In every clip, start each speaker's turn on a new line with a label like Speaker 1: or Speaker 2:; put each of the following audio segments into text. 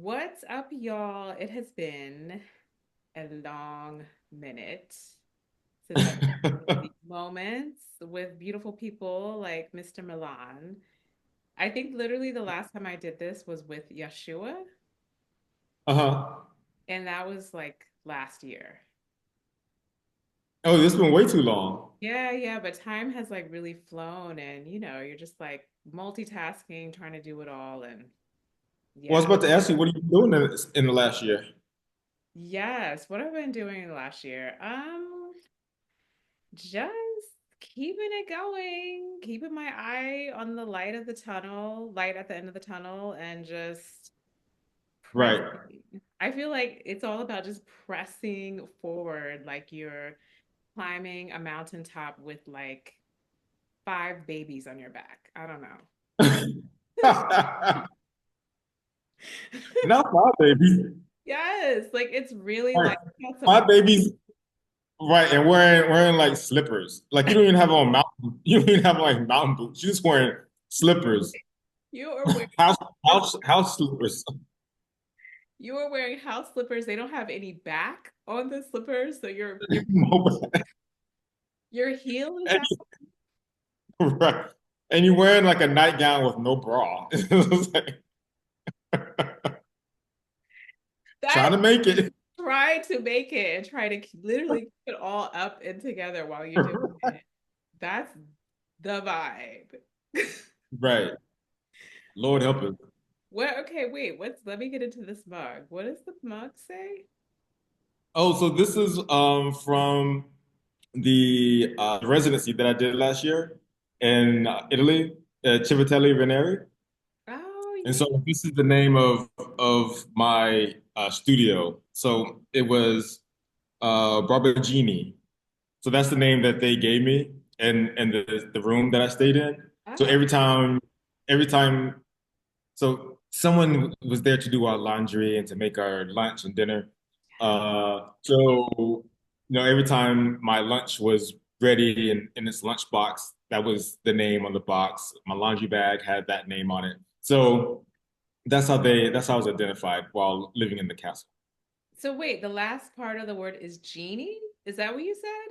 Speaker 1: What's up, y'all? It has been a long minute since I've had these moments with beautiful people like Mr. Milan. I think literally the last time I did this was with Yeshua,
Speaker 2: Uh-huh.
Speaker 1: and that was like last year.
Speaker 2: Oh, this has been way too long.
Speaker 1: Yeah, yeah, but time has like really flown, and you're just like multitasking, trying to do it all, and
Speaker 2: Well, I was
Speaker 1: yeah.
Speaker 2: about to ask you, what are you doing in the last year?
Speaker 1: Yes, what have I been doing last year? Just keeping it going, keeping my eye on the light of the tunnel, light at the end of the tunnel, and just pressing.
Speaker 2: Right.
Speaker 1: I feel like it's all about just pressing forward, like you're climbing a mountaintop with like five babies on your back. I don't know.
Speaker 2: Not my babies.
Speaker 1: Yes, like it's really
Speaker 2: Right.
Speaker 1: like that's some
Speaker 2: My babies, right, and wearing like slippers. Like you don't even have on mountain, you don't even have like mountain boots. You're just wearing slippers.
Speaker 1: you are wearing
Speaker 2: House house slippers.
Speaker 1: you are wearing house slippers. They don't have any back on the slippers, so your your heel is out.
Speaker 2: And, right. And you're wearing like a nightgown with no bra. It's like,
Speaker 1: That
Speaker 2: trying to make it.
Speaker 1: try to make it and try to literally keep it all up and together while you're doing it. That's the vibe.
Speaker 2: Right. Lord help us.
Speaker 1: What? Okay, wait. Let me get into this mug. What does the mug say?
Speaker 2: Oh, so this is from the residency that I did last year in Italy, Civitella Venere.
Speaker 1: Oh,
Speaker 2: And
Speaker 1: yeah.
Speaker 2: so this is the name of my studio. So it was Barberigini. So that's the name that they gave me and the room that I stayed in. So
Speaker 1: Oh,
Speaker 2: every time, so someone was there to do our laundry and to make our lunch and dinner. So every time my lunch was ready in this lunch box, that was the name on the box. My laundry bag had that name on it. So that's how I was identified while living in the castle.
Speaker 1: so wait, the last part of the word is genie? Is that what you said?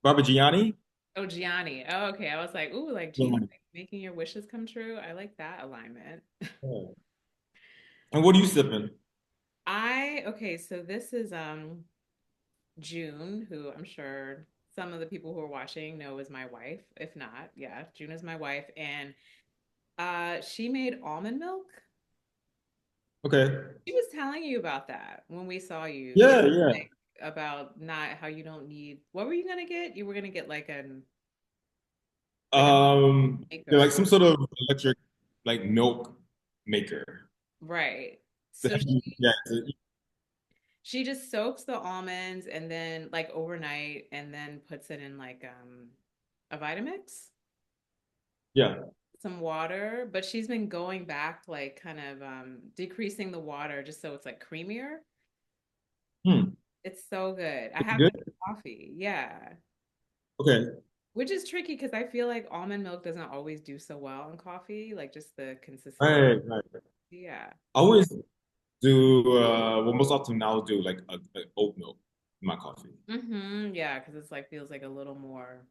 Speaker 2: Barbagianni.
Speaker 1: Oh, Gianni. Oh, okay. I was like, ooh, like genie,
Speaker 2: Yeah.
Speaker 1: like making your wishes come true. I like that alignment.
Speaker 2: And what are you sipping?
Speaker 1: Okay, so this is June, who I'm sure some of the people who are watching know is my wife. If not, yeah, June is my wife. And she made almond milk.
Speaker 2: Okay.
Speaker 1: She was telling you about that when we saw you. Yeah,
Speaker 2: Yeah, yeah.
Speaker 1: like about not how you don't need what were you gonna get? You were gonna get like a
Speaker 2: They're
Speaker 1: maker.
Speaker 2: like some sort of electric like milk maker.
Speaker 1: Right.
Speaker 2: That
Speaker 1: So
Speaker 2: yeah,
Speaker 1: she just soaks the almonds and then like overnight and then puts it in like a Vitamix,
Speaker 2: yeah.
Speaker 1: some water, but she's been going back like kind of decreasing the water just so it's like creamier.
Speaker 2: Hmm.
Speaker 1: It's so good. I
Speaker 2: It's
Speaker 1: have it
Speaker 2: good.
Speaker 1: in coffee. Yeah.
Speaker 2: Okay.
Speaker 1: Which is tricky because I feel like almond milk doesn't always do so well in coffee, like just the consistency.
Speaker 2: Right, right.
Speaker 1: Yeah.
Speaker 2: I always do well most often I'll do like a oat milk in my coffee.
Speaker 1: Yeah, because it's like feels like a little more.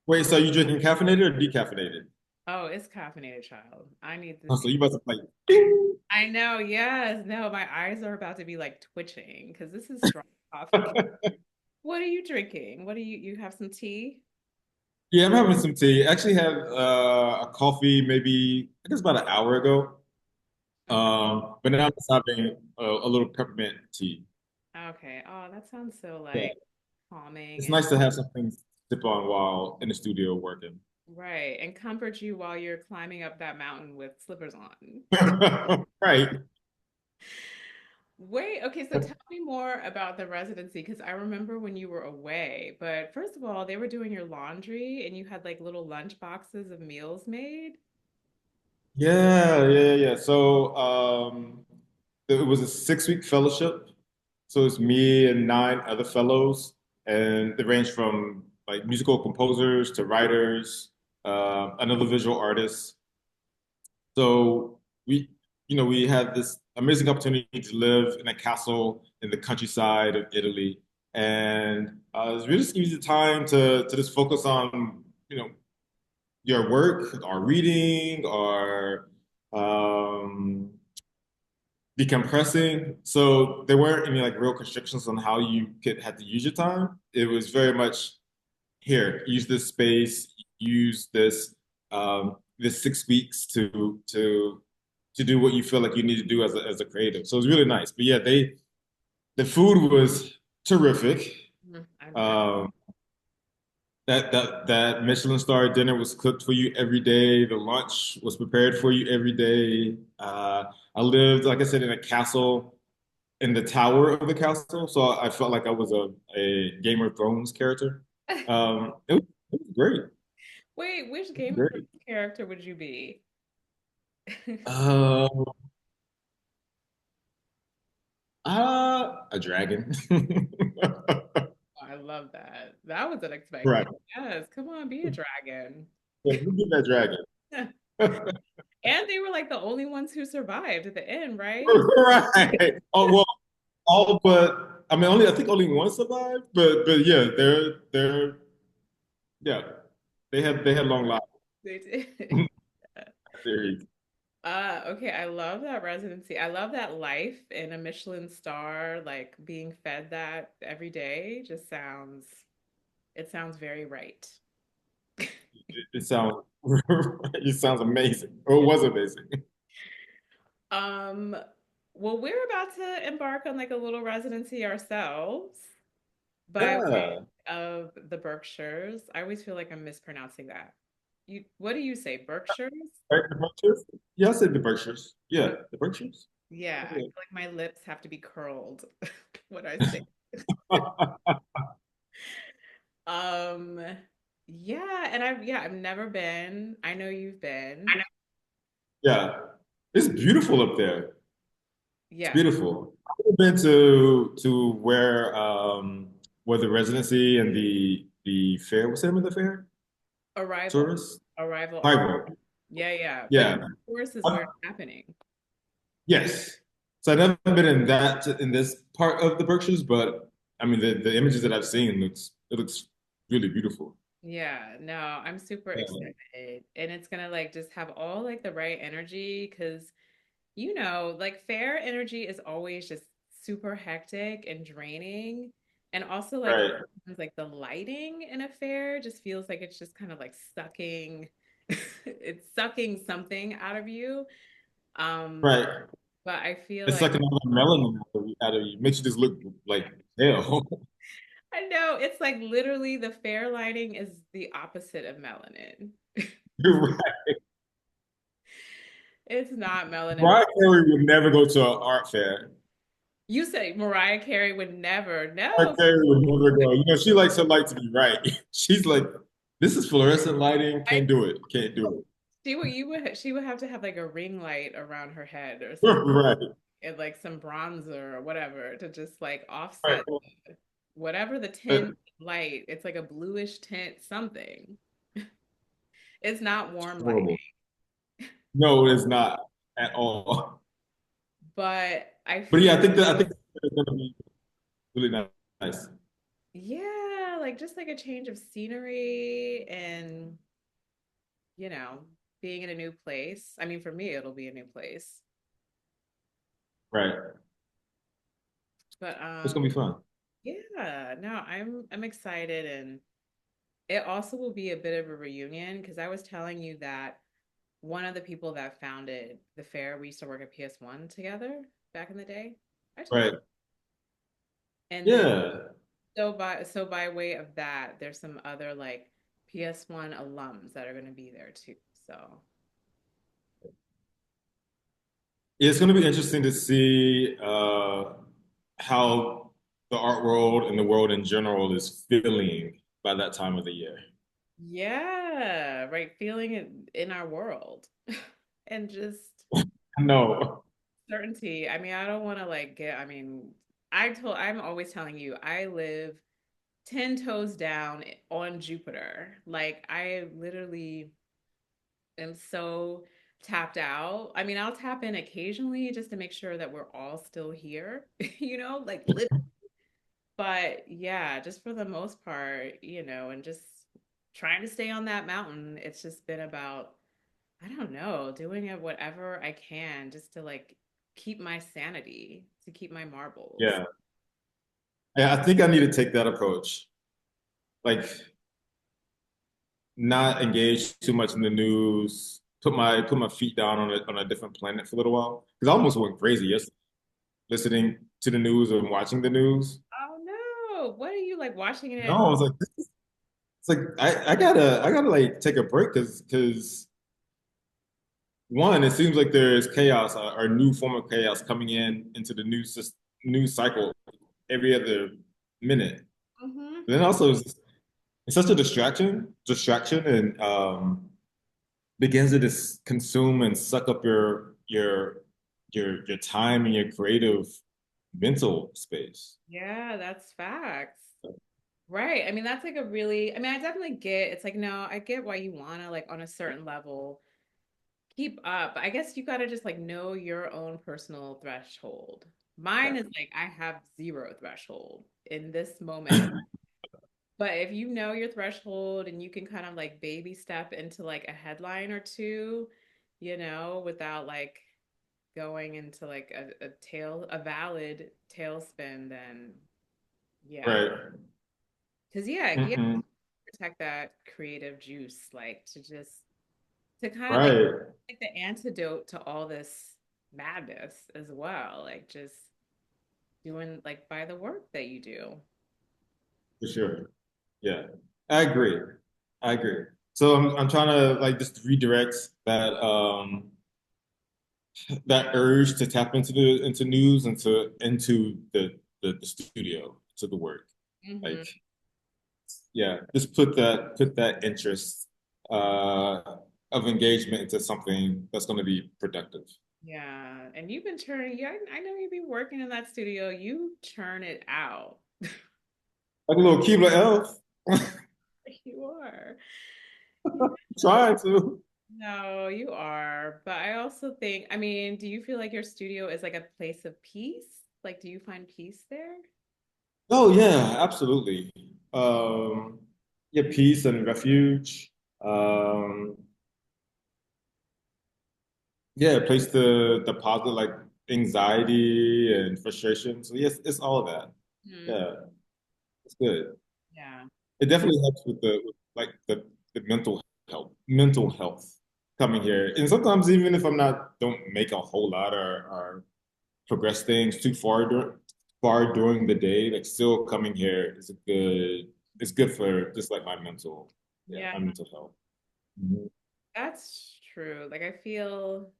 Speaker 2: Wait, so you drinking caffeinated or decaffeinated?
Speaker 1: Oh, it's caffeinated, child. I need
Speaker 2: Oh,
Speaker 1: this.
Speaker 2: so you about to like ding.
Speaker 1: I know. Yes. No, my eyes are about to be like twitching because this is strong coffee. What are you drinking? What do you have some tea?
Speaker 2: Yeah, I'm having some tea. I actually had a coffee maybe I guess about an hour ago.
Speaker 1: Okay.
Speaker 2: But now I'm just having a little peppermint tea.
Speaker 1: Okay. Oh, that sounds so
Speaker 2: Yeah,
Speaker 1: like calming
Speaker 2: it's
Speaker 1: and
Speaker 2: nice to have something to sip on while in the studio working.
Speaker 1: right and comfort you while you're climbing up that mountain with slippers on.
Speaker 2: Right.
Speaker 1: Wait, okay, so tell me more about the residency because I remember when you were away. But first of all, they were doing your laundry and you had like little lunch boxes of meals made.
Speaker 2: Yeah, yeah, yeah. So it was a 6 week fellowship. So it's me and nine other fellows, and they range from like musical composers to writers, another visual artist. So we had this amazing opportunity to live in a castle in the countryside of Italy, and it was really just easy time to just focus on your work or reading or um, decompressing. So there weren't any like real constrictions on how you could had to use your time. It was very much here, use this space, use this 6 weeks to do what you feel like you need to do as a creative. So it was really nice. But yeah, the food was terrific.
Speaker 1: I bet.
Speaker 2: Um, that Michelin star dinner was cooked for you every day. The lunch was prepared for you every day. I lived, like I said, in a castle in the tower of the castle, so I felt like I was a Game of Thrones character. It was great.
Speaker 1: Wait, which Game of
Speaker 2: Great.
Speaker 1: Thrones character would you be?
Speaker 2: Um, a dragon.
Speaker 1: I love that. That was
Speaker 2: Right.
Speaker 1: unexpected. Yes, come on, be a dragon.
Speaker 2: Yeah, we get that dragon.
Speaker 1: And they were like the only ones who survived at the end, right?
Speaker 2: Right. Oh well, all but I mean, only I think only one survived, but yeah, they're yeah, they had long lives.
Speaker 1: They did.
Speaker 2: Series.
Speaker 1: Okay, I love that residency. I love that life in a Michelin star, like being fed that every day just it sounds very right.
Speaker 2: It sounds it sounds amazing. Or it was amazing.
Speaker 1: Um, well, we're about to embark on like a little residency ourselves by way
Speaker 2: Yeah.
Speaker 1: of the Berkshires. I always feel like I'm mispronouncing that. What do you say, Berkshires?
Speaker 2: Right, the Berkshires? Yeah, I said the Berkshires. Yeah,
Speaker 1: Okay.
Speaker 2: the Berkshires.
Speaker 1: Yeah, I
Speaker 2: Yeah.
Speaker 1: feel like my lips have to be curled when I say. Um, yeah, and I've never been. I know you've been.
Speaker 2: Yeah. It's beautiful up there. It's
Speaker 1: Yeah,
Speaker 2: beautiful. I've been to where the residency and the fair, what's the name of the fair?
Speaker 1: arrival,
Speaker 2: Tourist?
Speaker 1: arrival art.
Speaker 2: Arrival.
Speaker 1: Yeah, yeah, but
Speaker 2: Yeah.
Speaker 1: of course is where
Speaker 2: Uh,
Speaker 1: it's happening.
Speaker 2: yes. So I've never been in this part of the Berkshires, but I mean the images that I've seen it looks really beautiful.
Speaker 1: Yeah, no, I'm super
Speaker 2: Yeah.
Speaker 1: excited. And it's gonna like just have all like the right energy because like fair energy is always just super hectic and draining. And also like a lot
Speaker 2: Right.
Speaker 1: of times like the lighting in a fair just feels like it's just kind of like sucking it's sucking something out of you. Um,
Speaker 2: Right.
Speaker 1: but I feel
Speaker 2: It's
Speaker 1: like
Speaker 2: sucking all the melanin out of you. Makes you just look like hell.
Speaker 1: I know it's like literally the fair lighting is the opposite of melanin.
Speaker 2: You're right.
Speaker 1: It's not melanin.
Speaker 2: Mariah Carey would never go to an art fair.
Speaker 1: You say Mariah Carey would never.
Speaker 2: Mariah
Speaker 1: No,
Speaker 2: Carey would never go. She likes her light to be right. She's like, this is fluorescent lighting.
Speaker 1: I
Speaker 2: Can't do it. Can't do
Speaker 1: she would have to have like a ring light around her head or
Speaker 2: it.
Speaker 1: something
Speaker 2: Right.
Speaker 1: and like some bronzer or whatever to just like
Speaker 2: Right.
Speaker 1: offset whatever the tint
Speaker 2: But
Speaker 1: light. It's like a bluish tint something. It's not
Speaker 2: it's
Speaker 1: warm lighting,
Speaker 2: horrible. No, it's not at all.
Speaker 1: but I
Speaker 2: But
Speaker 1: feel
Speaker 2: yeah, I think it's gonna be really nice.
Speaker 1: yeah, like just like a change of scenery and you know, being in a new place. I mean, for me, it'll be a new place.
Speaker 2: Right.
Speaker 1: But
Speaker 2: It's gonna be fun.
Speaker 1: yeah, no, I'm excited and it also will be a bit of a reunion because I was telling you that one of the people that founded the fair, we used to work at PS1 together back in the day. I told you.
Speaker 2: Right.
Speaker 1: And then
Speaker 2: Yeah.
Speaker 1: so by way of that, there's some other like PS1 alums that are going to be there too. So
Speaker 2: It's going to be interesting to see how the art world and the world in general is feeling by that time of the year.
Speaker 1: yeah, right, feeling it in our world and just
Speaker 2: No,
Speaker 1: certainty. I mean, I don't want to like get, I mean, I'm always telling you, I live 10 toes down on Jupiter. Like, I literally am so tapped out. I mean, I'll tap in occasionally just to make sure that we're all still here, like but yeah, just for the most part, and just trying to stay on that mountain. It's just been about, I don't know, doing it whatever I can just to like keep my sanity, to keep my marbles.
Speaker 2: Yeah. Yeah, I think I need to take that approach. Like not engage too much in the news, put my feet down on a different planet for a little while. Because I almost went crazy yesterday listening to the news and watching the news.
Speaker 1: Oh no. What are you like watching
Speaker 2: No,
Speaker 1: it?
Speaker 2: I was like, it's like I gotta like take a break because one, it seems like there's chaos or a new form of chaos coming into the news cycle every other minute.
Speaker 1: Mm-hmm.
Speaker 2: But then also it's such a distraction, and begins to just consume and suck up your time and your creative mental space.
Speaker 1: Yeah, that's facts. Right. I mean, that's like a really, I mean, I definitely get, it's like, no, I get why you want to, like, on a certain level, keep up. I guess you got to just like know your own personal threshold. Mine is like, I have zero threshold in this moment. But if you know your threshold and you can kind of like baby step into like a headline or two, without like going into like a valid tailspin, then yeah.
Speaker 2: Right.
Speaker 1: Because yeah, you have
Speaker 2: Mm-mm.
Speaker 1: to protect that creative juice, like to kind of
Speaker 2: Right.
Speaker 1: like the antidote to all this madness as well. Like just doing like by the work that you do.
Speaker 2: For sure. Yeah. I agree. I agree. So I'm trying to like just redirect that urge to tap into news into the studio, to the work.
Speaker 1: Hmm.
Speaker 2: Like, yeah, just put that interest uh of engagement into something that's going to be productive.
Speaker 1: Yeah, and you've been turning. Yeah, I know you've been working in that studio. You churn it out.
Speaker 2: Like a little Keebler elf.
Speaker 1: You are.
Speaker 2: Trying to.
Speaker 1: No, you are. But I also think, I mean, do you feel like your studio is like a place of peace? Like, do you find peace there?
Speaker 2: Oh yeah, absolutely. Yeah, peace and refuge. Um, yeah, a place to deposit like anxiety and frustration. So yes, it's all of that.
Speaker 1: Hmm.
Speaker 2: Yeah, it's good.
Speaker 1: Yeah.
Speaker 2: It definitely helps with like the mental health coming here. And sometimes even if I'm not don't make a whole lot or progress things too far during the day, like still coming here is a good it's good for just like
Speaker 1: Yeah,
Speaker 2: my mental health. Mhm.
Speaker 1: that's true. Like, I feel,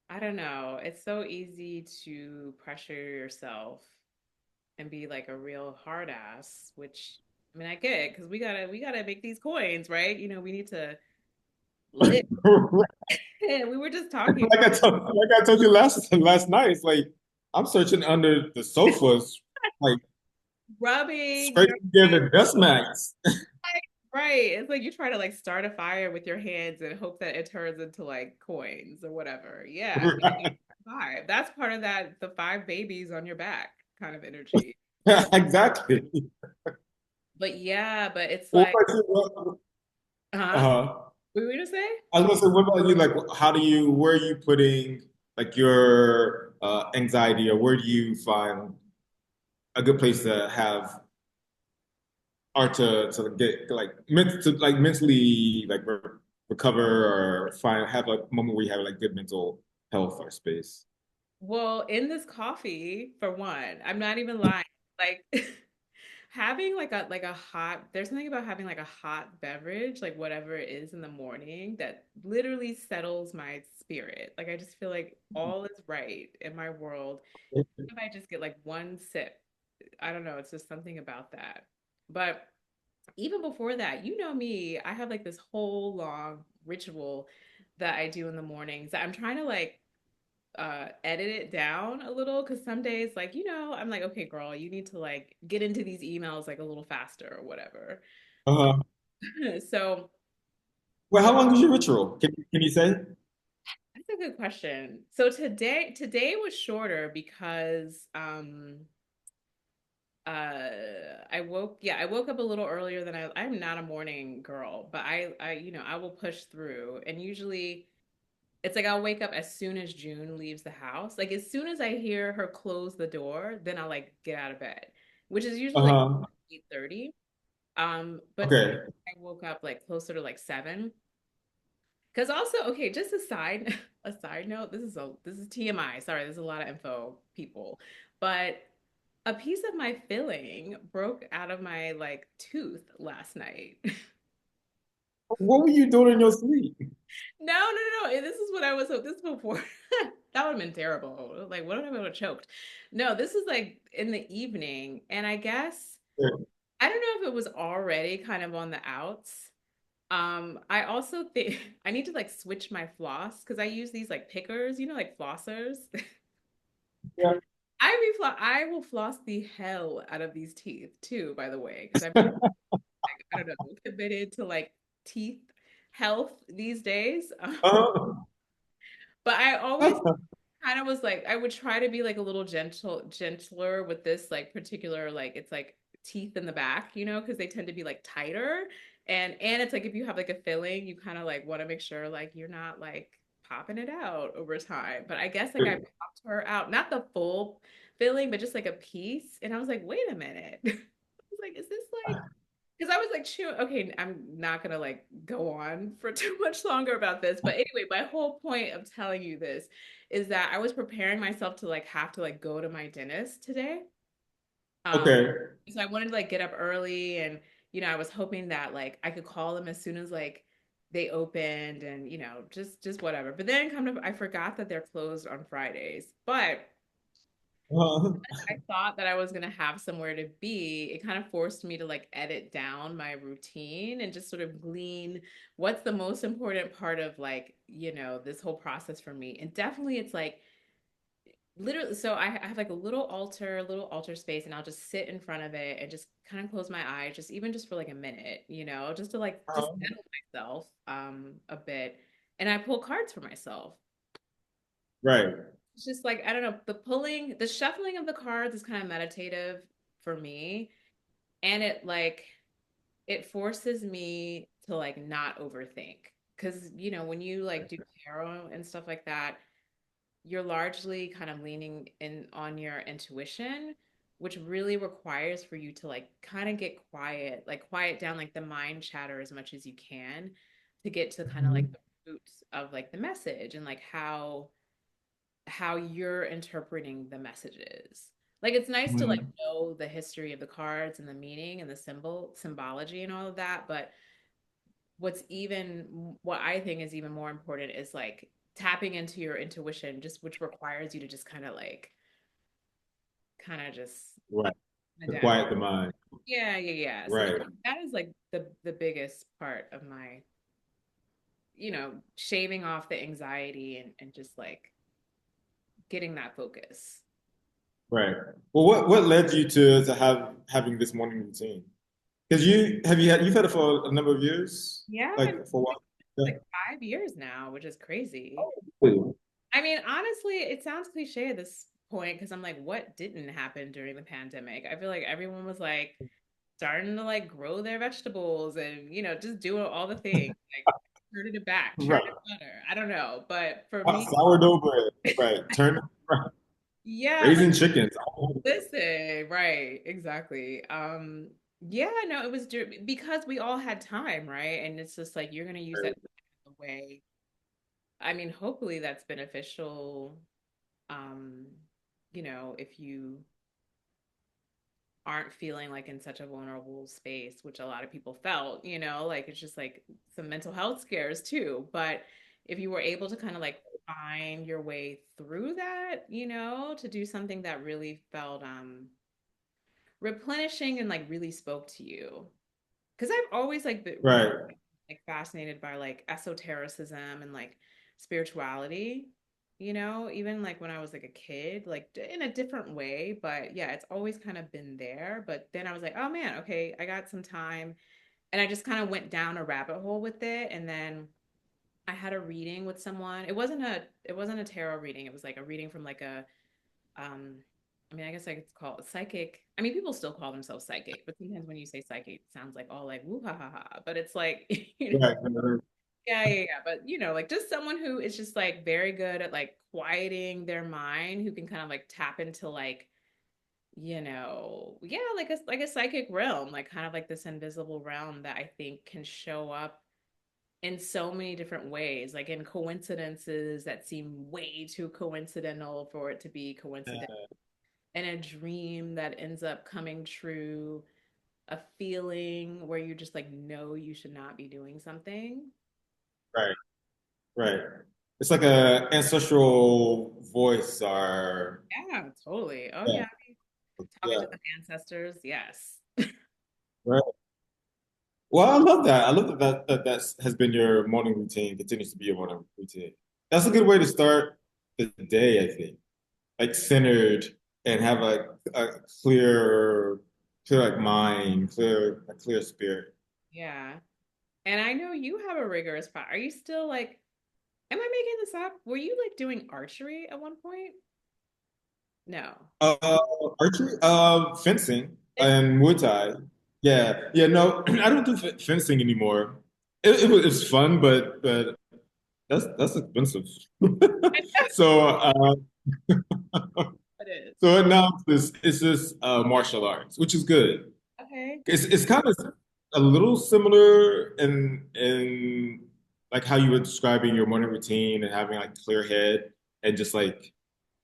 Speaker 1: I don't know, it's so easy to pressure yourself and be like a real hard ass, which I mean, I get it because we gotta make these coins, right? We need to live. We were just talking
Speaker 2: Like I told you last night, it's like I'm searching under the sofas, like
Speaker 1: rubbing your
Speaker 2: scraping together dust mats.
Speaker 1: right. Right. It's like you try to like start a fire with your hands and hope that it turns into like coins or whatever. Yeah. Five. That's part of that, the five babies on your back kind of energy.
Speaker 2: Exactly.
Speaker 1: But yeah, but it's
Speaker 2: What
Speaker 1: like,
Speaker 2: about you?
Speaker 1: huh?
Speaker 2: Uh-huh.
Speaker 1: What were we gonna say?
Speaker 2: I was gonna say, what about you? Like, where are you putting like your anxiety, or where do you find a good place to have or to get like mentally like recover or find have a moment where you have like good mental health or space?
Speaker 1: Well, in this coffee, for one, I'm not even lying. Like having like a hot, there's something about having like a hot beverage, like whatever it is in the morning that literally settles my spirit. Like I just feel like all is right in my world. If I just get like one sip, I don't know, it's just something about that. But even before that, you know me, I have like this whole long ritual that I do in the mornings. I'm trying to like edit it down a little because some days like I'm like, okay girl, you need to like get into these emails like a little faster or whatever.
Speaker 2: Uh-huh.
Speaker 1: So
Speaker 2: Well, how long is your ritual? Can you say?
Speaker 1: good question. So today was shorter because I woke up a little earlier than I'm not a morning girl, but I will push through. And usually it's like I'll wake up as soon as June leaves the house. Like as soon as I hear her close the door, then I'll like get out of bed, which is usually like
Speaker 2: Uh-huh.
Speaker 1: 8:30. But today
Speaker 2: Okay.
Speaker 1: I woke up like closer to like 7. Because also, okay, just a side a side note, this is TMI. Sorry, there's a lot of info, people. But a piece of my filling broke out of my like tooth last night.
Speaker 2: What were you doing in your sleep?
Speaker 1: No, no, no, no. This is what I was. This is before. That would have been terrible. Like, what if I would have choked? No, this is like in the evening, and I guess I don't know if it was already kind of on the outs. I also think I need to like switch my floss because I use these like pickers, like flossers.
Speaker 2: Yeah.
Speaker 1: I will floss the hell out of these teeth too, by the way, because I'm like, I don't know, committed to like teeth health these days.
Speaker 2: Uh-huh.
Speaker 1: But I always kind of was like, I would try to be like a little gentler with this like particular like it's like teeth in the back, because they tend to be like tighter. And it's like if you have like a filling, you kind of like want to make sure like you're not like popping it out over time. But I guess like I popped her out, not the full filling, but just like a piece. And I was like, wait a minute. I was like, is this like because I was like, shoot, okay, I'm not gonna like go on for too much longer about this. But anyway, my whole point of telling you this is that I was preparing myself to like have to like go to my dentist today. Um,
Speaker 2: Okay.
Speaker 1: so I wanted to like get up early and I was hoping that like I could call them as soon as like they opened and just whatever. But then I forgot that they're closed on Fridays. But
Speaker 2: Uh-huh.
Speaker 1: I thought that I was gonna have somewhere to be, it kind of forced me to like edit down my routine and just sort of glean what's the most important part of like, this whole process for me. And definitely it's like literally, so I have like a little altar space, and I'll just sit in front of it and just kind of close my eyes, just even just for like a minute, just to like just
Speaker 2: Uh-huh.
Speaker 1: settle myself a bit. And I pull cards for myself.
Speaker 2: Right.
Speaker 1: It's just like, I don't know, the shuffling of the cards is kind of meditative for me. And it forces me to like not overthink. Because, when you like do tarot and stuff like that, you're largely kind of leaning in on your intuition, which really requires for you to like kind of get quiet, like quiet down like the mind chatter as much as you can to get to kind of like
Speaker 2: Mhm.
Speaker 1: the roots of like the message and like how you're interpreting the messages. Like it's nice to like
Speaker 2: Mhm.
Speaker 1: know the history of the cards and the meaning and the symbology and all of that, but what I think is even more important is like tapping into your intuition, just which requires you to just kind of just
Speaker 2: Right. To
Speaker 1: adapt.
Speaker 2: quiet the mind.
Speaker 1: Yeah, yeah, yeah. So
Speaker 2: Right.
Speaker 1: that is like the biggest part of my, shaving off the anxiety and just like getting that focus.
Speaker 2: Right. Well, what led you to having this morning routine? Because you've had it for a number of years,
Speaker 1: Yeah, I've been
Speaker 2: like for what? Yeah.
Speaker 1: like 5 years now, which is crazy.
Speaker 2: Oh,
Speaker 1: I mean, honestly, it sounds cliche at this point because I'm like, what didn't happen during the pandemic? I feel like everyone was like starting to like grow their vegetables and just doing all the things, like turning it back, churning
Speaker 2: right.
Speaker 1: butter. I don't know, but for me,
Speaker 2: Sourdough bread. Right. Right.
Speaker 1: yeah, like
Speaker 2: Raising chickens.
Speaker 1: listen, right, exactly. Yeah, no, it was because we all had time, right? And it's just like you're gonna use that in a way. I mean, hopefully that's beneficial. Um, if you aren't feeling like in such a vulnerable space, which a lot of people felt, like it's just like some mental health scares too. But if you were able to kind of like find your way through that, to do something that really felt replenishing and like really spoke to you. Because I've always like been really
Speaker 2: Right.
Speaker 1: like fascinated by like esotericism and like spirituality, even like when I was like a kid, like in a different way. But yeah, it's always kind of been there. But then I was like, oh man, okay, I got some time. And I just kind of went down a rabbit hole with it. And then I had a reading with someone. It wasn't a tarot reading. It was like a reading from like a um I mean, I guess I could call it psychic. I mean, people still call themselves psychic, but sometimes when you say psychic, it sounds like all like woo ha ha ha. But it's like,
Speaker 2: Right.
Speaker 1: yeah, yeah, yeah. But like just someone who is just like very good at like quieting their mind, who can kind of like tap into like, yeah, like a psychic realm, like kind of like this invisible realm that I think can show up in so many different ways, like in coincidences that seem way too coincidental for it to be coincidence, in a dream that ends up coming true, a feeling where you just like know you should not be doing something.
Speaker 2: Right. Right. It's like a ancestral voice or
Speaker 1: Yeah, totally. Oh
Speaker 2: yeah,
Speaker 1: yeah, talking
Speaker 2: yeah.
Speaker 1: to the ancestors. Yes.
Speaker 2: Right. Well, I love that. I love that has been your morning routine, continues to be your morning routine. That's a good way to start the day, I think. Like centered and have a clear like mind, a clear spirit.
Speaker 1: Yeah. And I know you have a rigorous Are you still like, am I making this up? Were you like doing archery at one point? No.
Speaker 2: Uh, archery, fencing
Speaker 1: It's
Speaker 2: and Muay Thai. Yeah, yeah. No, I don't do fencing anymore. It's fun, but that's expensive. So
Speaker 1: it is.
Speaker 2: so now it's just martial arts, which is good.
Speaker 1: Okay.
Speaker 2: It's kind of a little similar in like how you were describing your morning routine and having like clear head and just like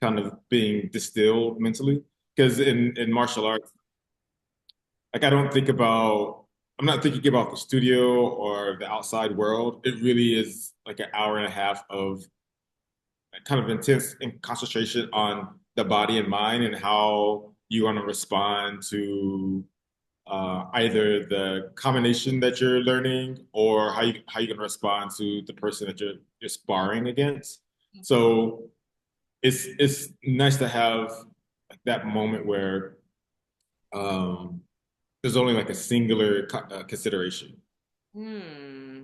Speaker 2: kind of being distilled mentally. Because in martial arts, like I don't think about I'm not thinking about the studio or the outside world. It really is like an hour and a half of kind of intense and concentration on the body and mind and how you want to respond to either the combination that you're learning or how you can respond to the person that you're sparring against. So it's nice to have like that moment where um, there's only like a singular consideration.
Speaker 1: Hmm.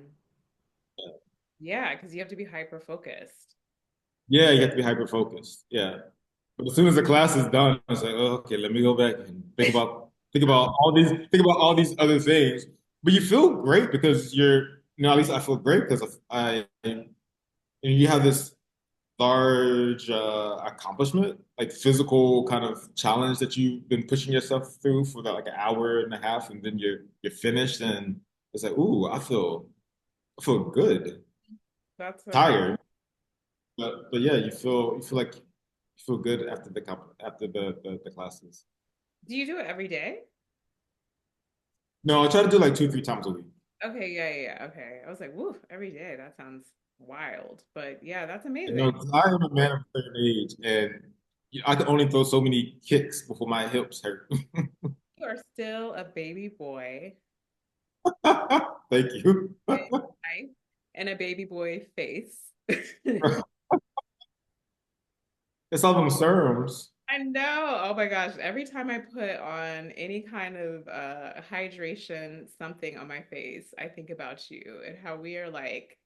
Speaker 1: Yeah, because you have to be hyper focused.
Speaker 2: Yeah, you have to be hyper focused. Yeah, but as soon as the class is done, it's like, oh, okay, let me go back and think about all these other things. But you feel great because at least I feel great because you have this large accomplishment, like physical kind of challenge that you've been pushing yourself through for like an hour and a half, and then you're finished, and it's like, ooh, I feel good,
Speaker 1: That's amazing.
Speaker 2: tired, but yeah, you feel like you feel good after after the classes.
Speaker 1: Do you do it every day?
Speaker 2: No, I try to do like 2 3 times a week.
Speaker 1: Okay, yeah, yeah, yeah. Okay. I was like, woof, every day. That sounds wild. But yeah, that's
Speaker 2: You
Speaker 1: amazing.
Speaker 2: know, 'cause I am a man of a certain age, and I can only throw so many kicks before my hips hurt.
Speaker 1: You are still a baby boy
Speaker 2: Thank you.
Speaker 1: with life and a baby boy face.
Speaker 2: It's all them serums.
Speaker 1: I know. Oh my gosh. Every time I put on any kind of hydration something on my face, I think about you and how we are like,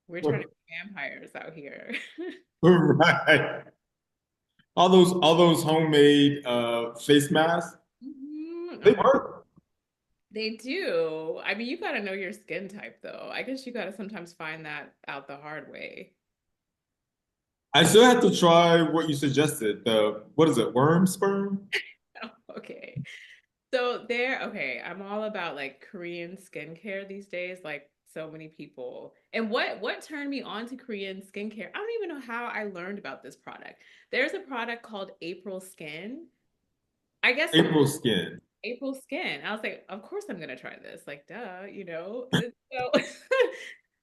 Speaker 1: we're trying to be vampires out here.
Speaker 2: Right. All those homemade face masks,
Speaker 1: Mhm.
Speaker 2: they
Speaker 1: Oh my,
Speaker 2: work.
Speaker 1: they do. I mean, you got to know your skin type though. I guess you got to sometimes find that out the hard way.
Speaker 2: I still have to try what you suggested. The what is it? Worm sperm?
Speaker 1: Okay. So there, okay, I'm all about like Korean skincare these days, like so many people. And what turned me on to Korean skincare? I don't even know how I learned about this product. There's a product called April Skin. I guess some
Speaker 2: April skin.
Speaker 1: April Skin. I was like, of course I'm gonna try this. Like, duh, you know. And so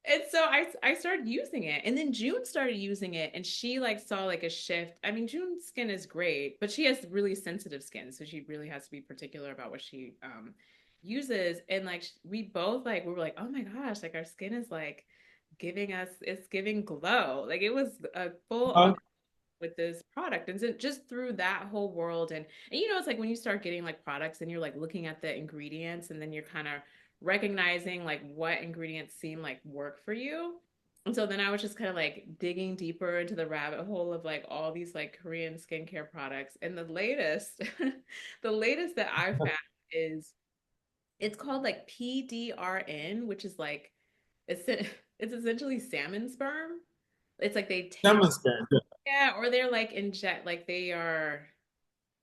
Speaker 1: and so I started using it. And then June started using it and she like saw like a shift. I mean, June's skin is great, but she has really sensitive skin, so she really has to be particular about what she uses. And like we both like we were like, "Oh my gosh, like our skin is like giving us it's giving glow." Like it was a full on
Speaker 2: Uh,
Speaker 1: with this product, and so just through that whole world, and it's like when you start getting like products and you're like looking at the ingredients and then you're kind of recognizing like what ingredients seem like work for you. And so then I was just kind of like digging deeper into the rabbit hole of like all these like Korean skincare products. And the latest, the latest that I found is it's called like PDRN, which is like it's essentially salmon sperm. It's like they take,
Speaker 2: Demonstrate. Yeah.
Speaker 1: yeah, or they're like inject, like they are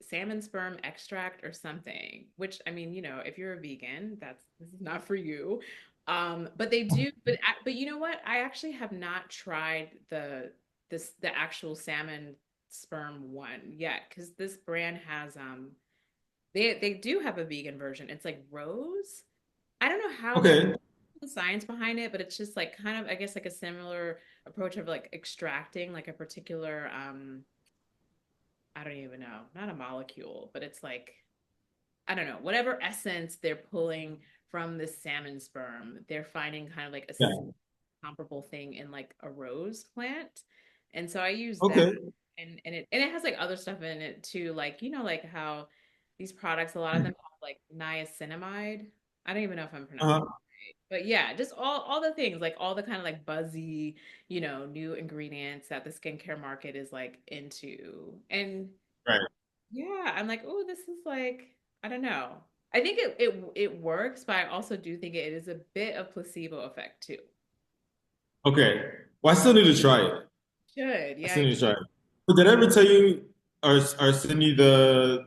Speaker 1: salmon sperm extract or something, which I mean, if you're a vegan, this is not for you. But they do, but you know what? I actually have not tried the actual salmon sperm one yet because this brand has they do have a vegan version. It's like rose. I don't know how they
Speaker 2: Okay.
Speaker 1: the science behind it, but it's just like kind of I guess like a similar approach of like extracting like a particular I don't even know, not a molecule, but it's like I don't know, whatever essence they're pulling from this salmon sperm, they're finding kind of like a
Speaker 2: Yeah.
Speaker 1: comparable thing in like a rose plant. And so I use that
Speaker 2: Okay.
Speaker 1: and it has like other stuff in it too, like like how these products, a lot of them have like niacinamide. I don't even know if I'm pronouncing it
Speaker 2: Uh-huh.
Speaker 1: right. But yeah, just all the things, like all the kind of like buzzy, new ingredients that the skincare market is like into. And
Speaker 2: Right.
Speaker 1: yeah, I'm like, oh, this is like, I don't know. I think it works, but I also do think it is a bit of placebo effect too.
Speaker 2: Okay. Well, I still need to try it.
Speaker 1: Should,
Speaker 2: I
Speaker 1: yeah.
Speaker 2: still need to try it. But did I ever tell you or send you the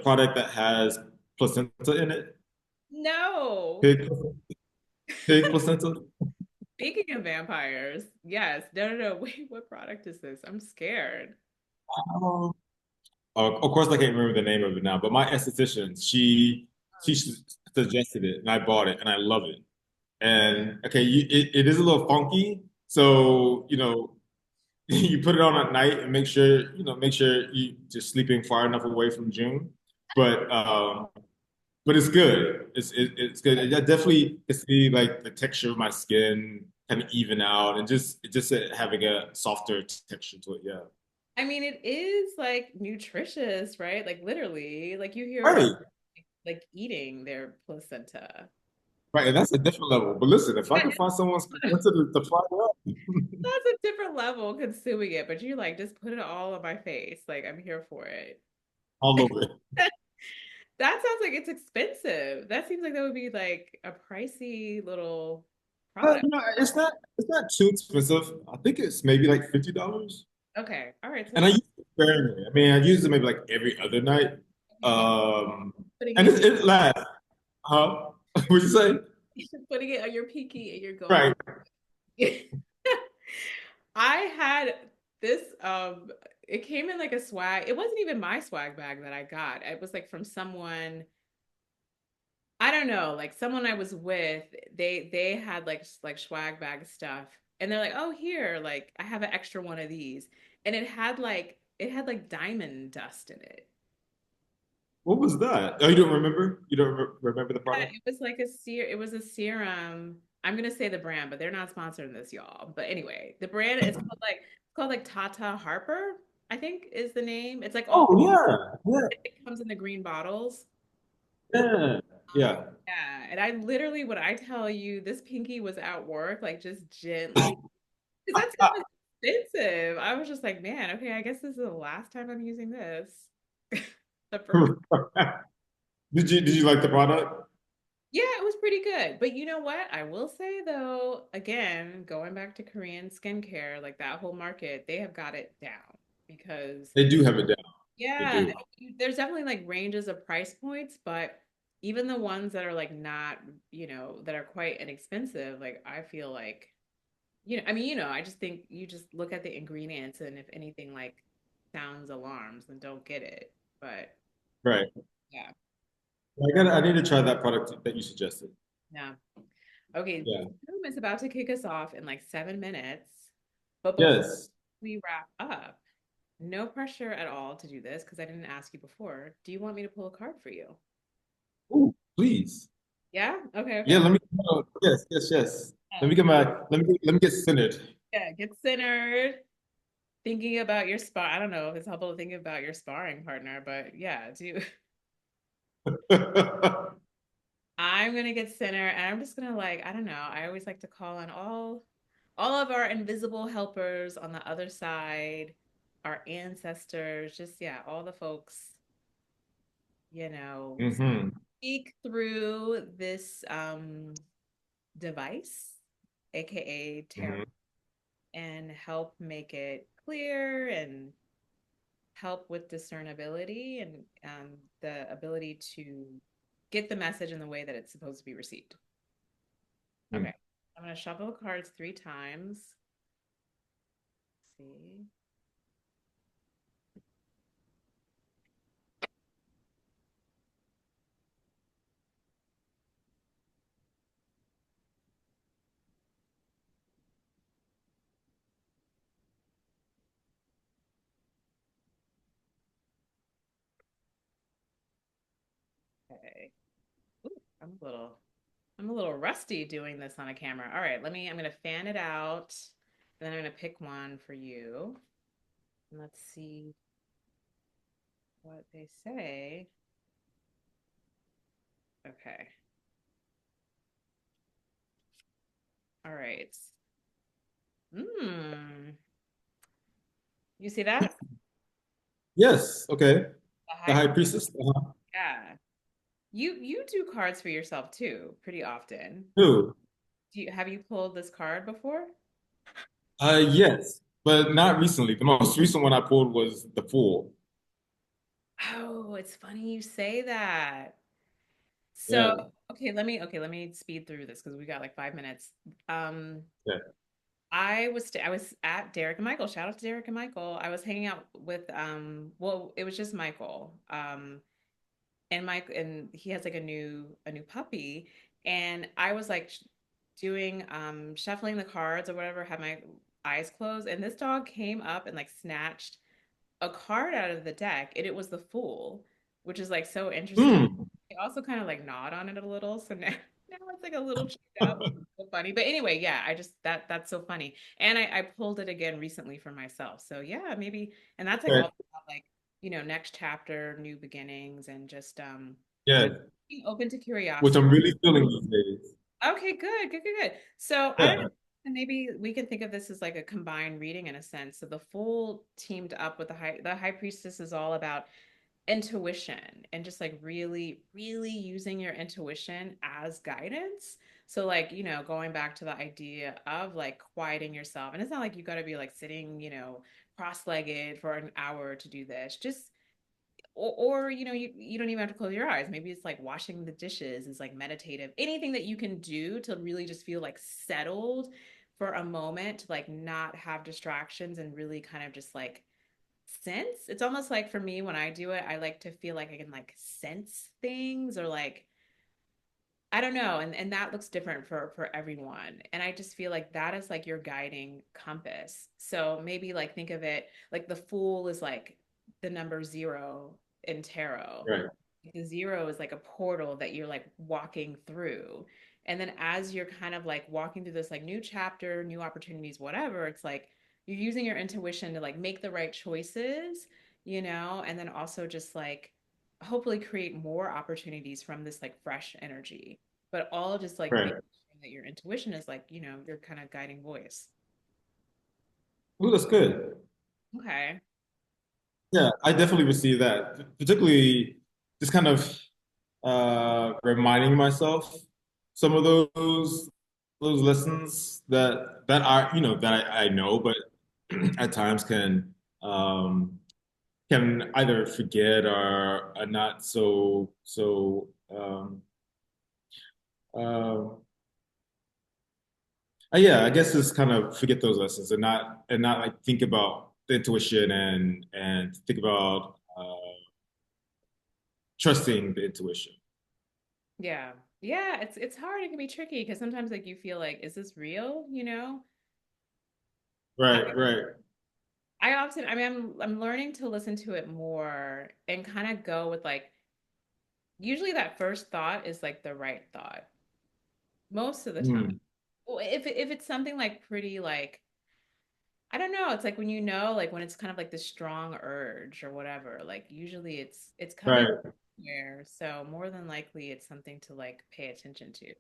Speaker 2: product that has placenta in it?
Speaker 1: No.
Speaker 2: Pig, pig placenta?
Speaker 1: Speaking of vampires, yes. No, no, no. Wait, what product is this? I'm scared.
Speaker 2: Oh. Of course, I can't remember the name of it now, but my esthetician, she suggested it, and I bought it, and I love it. And okay, it is a little funky, so you put it on at night and make sure you just sleeping far enough away from June. But it's good. It's good. I definitely can see like the texture of my skin kind of even out, and just having a softer texture to it. Yeah.
Speaker 1: I mean, it is like nutritious, right? Like literally, like you hear about
Speaker 2: Right.
Speaker 1: like eating their placenta.
Speaker 2: Right, and that's a different level. But listen, if I can find someone's to fry it up,
Speaker 1: That's a different level consuming it, but you like just put it all on my face. Like I'm here for it.
Speaker 2: all over it.
Speaker 1: That sounds like it's expensive. That seems like that would be like a pricey little
Speaker 2: But
Speaker 1: product.
Speaker 2: it's not too expensive. I think it's maybe like $50.
Speaker 1: Okay. All right. So
Speaker 2: And I
Speaker 1: it's
Speaker 2: use it sparingly. I mean, I use it maybe like every other night.
Speaker 1: okay. Putting
Speaker 2: And
Speaker 1: it,
Speaker 2: it lasts. Huh? What'd you say?
Speaker 1: putting it on your pinky and you're going.
Speaker 2: Right.
Speaker 1: I had this it came in like a swag. It wasn't even my swag bag that I got. It was like from someone I don't know, like someone I was with, they had like swag bag stuff. And they're like, "Oh, here, like I have an extra one of these." And it had like diamond dust in it.
Speaker 2: What was that? Oh, you don't remember? You don't remember the
Speaker 1: Yeah,
Speaker 2: product?
Speaker 1: it was a serum. I'm gonna say the brand, but they're not sponsoring this, y'all. But anyway, the brand is called like Tata Harper, I think is the name. It's like all
Speaker 2: Oh yeah, yeah,
Speaker 1: it comes in the green bottles.
Speaker 2: yeah, yeah.
Speaker 1: Yeah, and I literally, when I tell you this pinky was at work, like just gently, because that stuff is expensive. I was just like, man, okay, I guess this is the last time I'm using this. The first,
Speaker 2: Did you like the product?
Speaker 1: yeah, it was pretty good. But you know what? I will say though, again, going back to Korean skincare, like that whole market, they have got it down because
Speaker 2: They do have it down. They
Speaker 1: yeah,
Speaker 2: do.
Speaker 1: there's definitely like ranges of price points, but even the ones that are like not, that are quite inexpensive, like I feel like, I mean, I just think you just look at the ingredients and if anything like sounds alarms, then don't get it. But
Speaker 2: Right.
Speaker 1: yeah,
Speaker 2: I need to try that product that you suggested.
Speaker 1: yeah. Okay,
Speaker 2: Yeah.
Speaker 1: Zoom is about to kick us off in like 7 minutes. But before
Speaker 2: Yes.
Speaker 1: we wrap up, no pressure at all to do this because I didn't ask you before. Do you want me to pull a card for you?
Speaker 2: Ooh, please.
Speaker 1: Yeah? Okay,
Speaker 2: Yeah,
Speaker 1: okay.
Speaker 2: yes, yes, yes. Let
Speaker 1: Yeah,
Speaker 2: me get centered.
Speaker 1: yeah, get centered. Thinking about your spar. I don't know if it's helpful to think about your sparring partner, but yeah, do I'm gonna get center and I'm just gonna like, I don't know. I always like to call on all of our invisible helpers on the other side, our ancestors, just yeah, all the folks,
Speaker 2: Hmm.
Speaker 1: speak through this device, aka tarot,
Speaker 2: Hmm.
Speaker 1: and help make it clear and help with discernibility and the ability to get the message in the way that it's supposed to be received. Okay. I'm going to shuffle the cards 3 times. Let's see. Okay. Ooh, I'm a little rusty doing this on a camera. All right, I'm going to fan it out. Then I'm going to pick one for you. And let's see what they say. Okay. All right. Hmm. You see that?
Speaker 2: Yes. Okay.
Speaker 1: The
Speaker 2: The
Speaker 1: high
Speaker 2: High
Speaker 1: priest.
Speaker 2: Priestess.
Speaker 1: Yeah. You do cards for yourself too, pretty often.
Speaker 2: Who?
Speaker 1: Have you pulled this card before?
Speaker 2: Yes, but not recently. The most recent one I pulled was the Fool.
Speaker 1: Oh, it's funny you say that. So,
Speaker 2: Yeah.
Speaker 1: okay, let me speed through this because we got like 5 minutes. Um,
Speaker 2: Yeah.
Speaker 1: I was at Derek and Michael. Shout out to Derek and Michael. I was hanging out with well, it was just Michael. And Mike and he has like a new puppy, and I was like doing shuffling the cards or whatever, had my eyes closed, and this dog came up and like snatched a card out of the deck, and it was the Fool, which is like so interesting.
Speaker 2: Hmm.
Speaker 1: I also kind of like gnawed on it a little, so now now it's like a little chewed up, which is so funny. But anyway, yeah, I just that's so funny, and I pulled it again recently for myself. So yeah, maybe, and that's like all
Speaker 2: Okay.
Speaker 1: about like next chapter, new beginnings, and just
Speaker 2: Yeah.
Speaker 1: being open to
Speaker 2: Which
Speaker 1: curiosity.
Speaker 2: I'm really feeling these days.
Speaker 1: Okay, good, good, good, good. So I don't know.
Speaker 2: Yeah.
Speaker 1: And maybe we can think of this as like a combined reading in a sense. So the Fool teamed up with the high priestess is all about intuition and just like really using your intuition as guidance. So like, going back to the idea of like quieting yourself. And it's not like you got to be like sitting, cross-legged for an hour to do this. Just or you don't even have to close your eyes. Maybe it's like washing the dishes is like meditative. Anything that you can do to really just feel like settled for a moment to like not have distractions and really kind of just like sense. It's almost like for me when I do it, I like to feel like I can like sense things or like I don't know, and that looks different for everyone. And I just feel like that is like your guiding compass. So maybe like think of it like the Fool is like the number 0 in tarot.
Speaker 2: Right.
Speaker 1: The 0 is like a portal that you're like walking through. And then as you're kind of like walking through this like new chapter, new opportunities, whatever, it's like you're using your intuition to like make the right choices, and then also just like hopefully create more opportunities from this like fresh energy, but all just like making
Speaker 2: Right.
Speaker 1: sure that your intuition is like, your kind of guiding voice.
Speaker 2: Ooh, that's good.
Speaker 1: Okay.
Speaker 2: Yeah, I definitely receive that. Particularly just kind of reminding myself some of those lessons that I know, but at times can either forget or are not um, yeah, I guess it's kind of forget those lessons and not like think about the intuition and think about trusting the intuition.
Speaker 1: Yeah. Yeah, it's hard. It can be tricky because sometimes like you feel like, is this real? I,
Speaker 2: Right, right,
Speaker 1: I often, I mean, I'm learning to listen to it more and kind of go with like, usually that first thought is like the right thought most of the time.
Speaker 2: mm,
Speaker 1: Well, if it's something like pretty like I don't know, it's like when like when it's kind of like this strong urge or whatever, like usually it's coming
Speaker 2: right.
Speaker 1: Where so more than likely it's something to like pay attention to.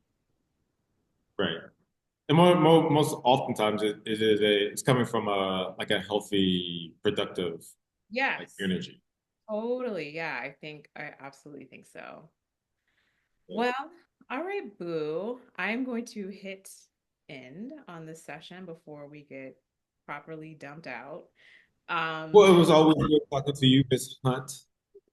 Speaker 2: Right. And most oftentimes it is it's coming from a like a healthy, productive like
Speaker 1: Yes,
Speaker 2: energy.
Speaker 1: totally. Yeah, I absolutely think so.
Speaker 2: Right.
Speaker 1: Well, all right, Boo. I'm going to hit end on this session before we get properly dumped out. Um,
Speaker 2: Well, it was always good talking to you, Miss Hunt.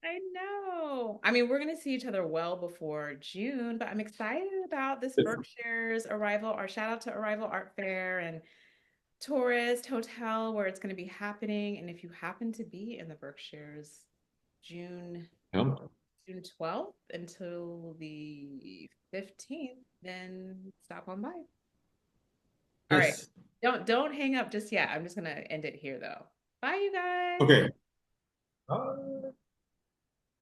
Speaker 1: I know. I mean, we're going to see each other well before June, but I'm excited about this Berkshire's Arrival, or shout out to Arrival Art Fair and Tourist Hotel where it's going to be happening. And if you happen to be in the Berkshires, June
Speaker 2: Yeah.
Speaker 1: June 12th until the 15th, then stop on by. All right.
Speaker 2: Yes.
Speaker 1: Don't hang up just yet. I'm just gonna end it here though. Bye, you guys.
Speaker 2: Okay.